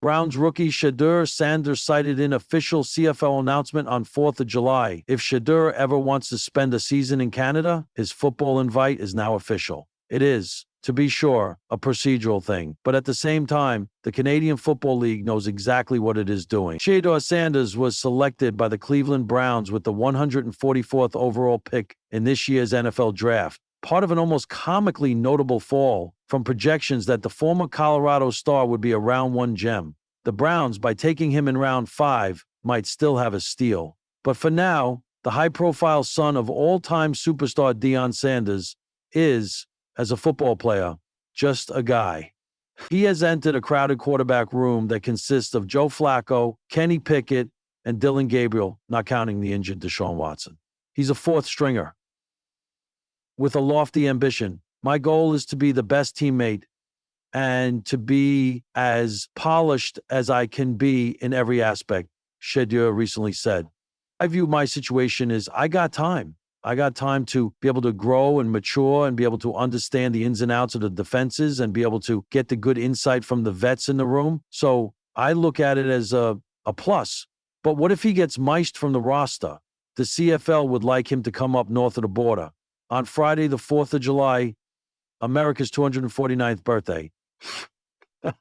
Browns rookie Shedeur Sanders cited in official CFL announcement on 4th of July. If Shedeur ever wants to spend a season in Canada, his football invite is now official. It is, to be sure, a procedural thing, but at the same time, the Canadian Football League knows exactly what it is doing. Shedeur Sanders was selected by the Cleveland Browns with the 144th overall pick in this year's NFL Draft, part of an almost comically notable fall from projections that the former Colorado star would be a round one gem. The Browns, by taking him in round 5, might still have a steal. But for now, the high-profile son of all-time superstar Deion Sanders is, as a football player, just a guy. He has entered a crowded quarterback room that consists of Joe Flacco, Kenny Pickett, and Dylan Gabriel, not counting the injured Deshaun Watson. He's a fourth stringer with a lofty ambition. My goal is to be the best teammate and to be as polished as I can be in every aspect, Shedeur recently said. I view my situation as I got time. I got time to be able to grow and mature and be able to understand the ins and outs of the defenses and be able to get the good insight from the vets in the room. So I look at it as a plus. But what if he gets mic'd from the roster? The CFL would like him to come up north of the border. On Friday, the 4th of July, America's 249th birthday. I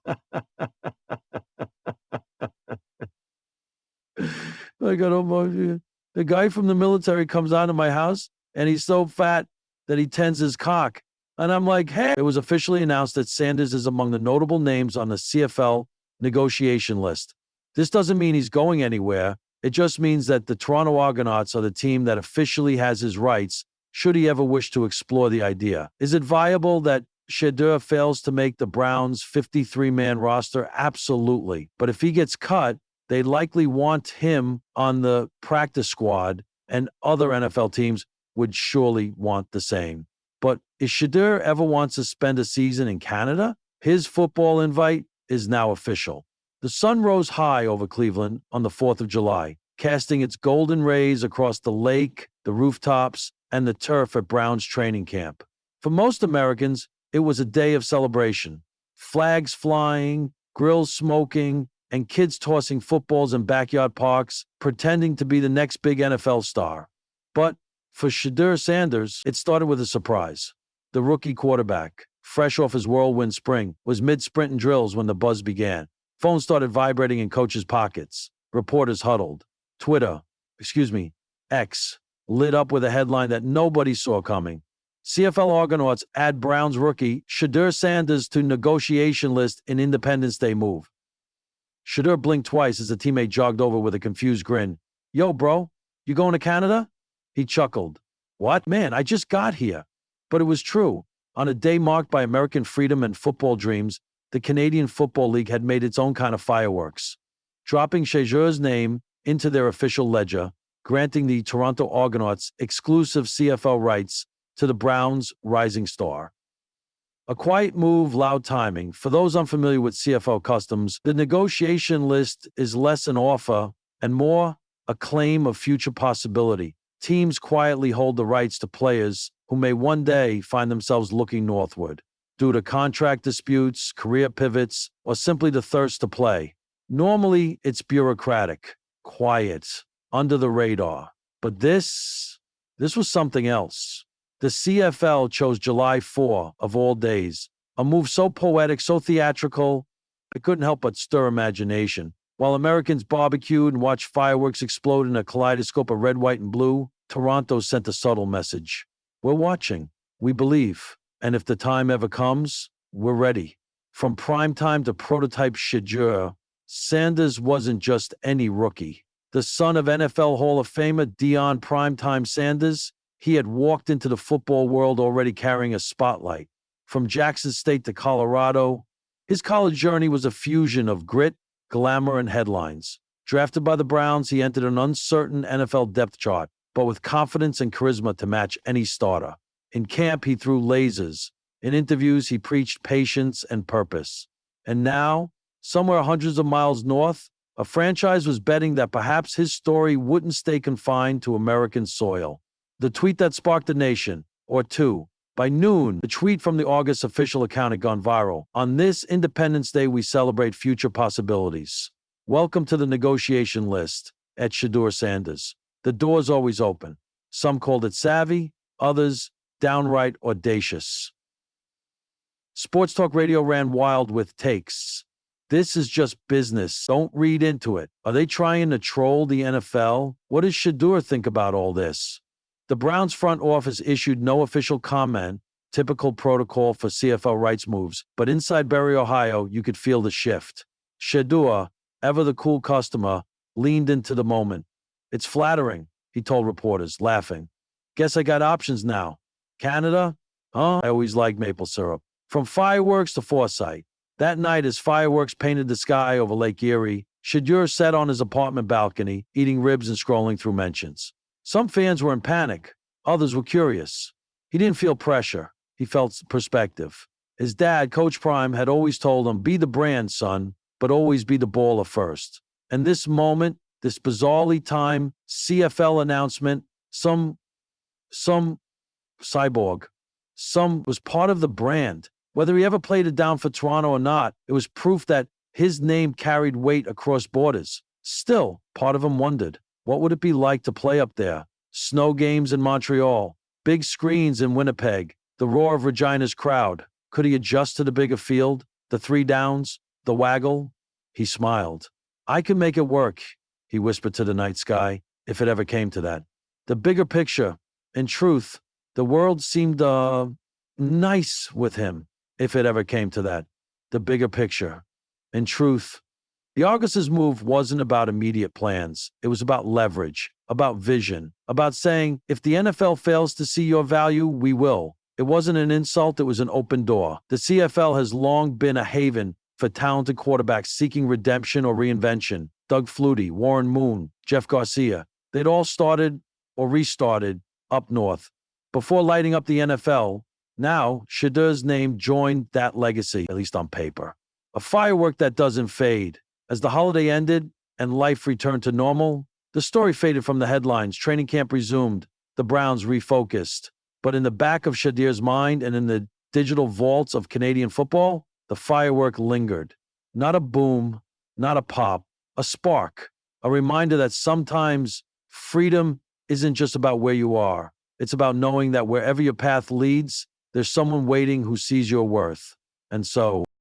got almost. The guy from the military comes out of my house, and he's so fat that he tends his cock. And I'm like, hey. It was officially announced that Sanders is among the notable names on the CFL negotiation list. This doesn't mean he's going anywhere. It just means that the Toronto Argonauts are the team that officially has his rights, should he ever wish to explore the idea. Is it viable that Shedeur fails to make the Browns' 53-man roster? Absolutely. But if he gets cut, they likely want him on the practice squad, and other NFL teams would surely want the same. But if Shedeur ever wants to spend a season in Canada, his football invite is now official. The sun rose high over Cleveland on the 4th of July, casting its golden rays across the lake, the rooftops, and the turf at Brown's training camp. For most Americans, it was a day of celebration. Flags flying, grills smoking, and kids tossing footballs in backyard parks, pretending to be the next big NFL star. But for Shedeur Sanders, it started with a surprise. The rookie quarterback, fresh off his whirlwind spring, was mid-sprint in drills when the buzz began. Phones started vibrating in coaches' pockets. Reporters huddled. X, lit up with a headline that nobody saw coming. CFL Argonauts add Browns rookie Shedeur Sanders to negotiation list in Independence Day move. Shedeur blinked twice as a teammate jogged over with a confused grin. Yo, bro, you going to Canada? He chuckled. What? Man, I just got here. But it was true. On a day marked by American freedom and football dreams, the Canadian Football League had made its own kind of fireworks, dropping Shedeur's name into their official ledger, granting the Toronto Argonauts exclusive CFL rights to the Browns' rising star. A quiet move, loud timing. For those unfamiliar with CFL customs, the negotiation list is less an offer and more a claim of future possibility. Teams quietly hold the rights to players who may one day find themselves looking northward due to contract disputes, career pivots, or simply the thirst to play. Normally, it's bureaucratic, quiet, under the radar. But this was something else. The CFL chose July 4 of all days, a move so poetic, so theatrical, it couldn't help but stir imagination. While Americans barbecued and watched fireworks explode in a kaleidoscope of red, white, and blue, Toronto sent a subtle message. We're watching. We believe. And if the time ever comes, we're ready. From primetime to prototype Shedeur, Sanders wasn't just any rookie. The son of NFL Hall of Famer Deion Primetime Sanders, he had walked into the football world already carrying a spotlight. From Jackson State to Colorado, his college journey was a fusion of grit, glamour, and headlines. Drafted by the Browns, he entered an uncertain NFL depth chart, but with confidence and charisma to match any starter. In camp, he threw lasers. In interviews, he preached patience and purpose. And now, somewhere hundreds of miles north, a franchise was betting that perhaps his story wouldn't stay confined to American soil. The tweet that sparked a nation, or two, By noon, the tweet from the August official account had gone viral. On this Independence Day, we celebrate future possibilities. Welcome to the negotiation list at Shedeur Sanders. The door's always open. Some called it savvy, others downright audacious. Sports Talk Radio ran wild with takes. This is just business. Don't read into it. Are they trying to troll the NFL? What does Shedeur think about all this? The Browns front office issued no official comment, typical protocol for CFL rights moves, but inside Barry, Ohio, you could feel the shift. Shedeur, ever the cool customer, leaned into the moment. It's flattering, he told reporters, laughing. Guess I got options now. Canada? Huh? I always liked maple syrup. From fireworks to foresight. That night, as fireworks painted the sky over Lake Erie, Shedeur sat on his apartment balcony, eating ribs and scrolling through mentions. Some fans were in panic. Others were curious. He didn't feel pressure. He felt perspective. His dad, Coach Prime, had always told him, be the brand, son, but always be the baller first. And this moment, this bizarrely timed CFL announcement, some cyborg, was part of the brand. Whether he ever played it down for Toronto or not, it was proof that his name carried weight across borders. Still, part of him wondered, what would it be like to play up there? Snow games in Montreal, big screens in Winnipeg, the roar of Regina's crowd. Could he adjust to the bigger field, the 3 downs, the waggle? He smiled. I can make it work, he whispered to the night sky, if it ever came to that. The bigger picture. In truth, the world seemed, nice with him, if it ever came to that. The bigger picture. In truth, the Augustus move wasn't about immediate plans. It was about leverage, about vision, about saying, if the NFL fails to see your value, we will. It wasn't an insult, it was an open door. The CFL has long been a haven for talented quarterbacks seeking redemption or reinvention. Doug Flutie, Warren Moon, Jeff Garcia. They'd all started or restarted up north. Before lighting up the NFL, now Shedeur's name joined that legacy, at least on paper. A firework that doesn't fade. As the holiday ended and life returned to normal, the story faded from the headlines. Training camp resumed. The Browns refocused. But in the back of Shedeur's mind and in the digital vaults of Canadian football, the firework lingered. Not a boom, not a pop, a spark. A reminder that sometimes freedom isn't just about where you are. It's about knowing that wherever your path leads, there's someone waiting who sees your worth. And so,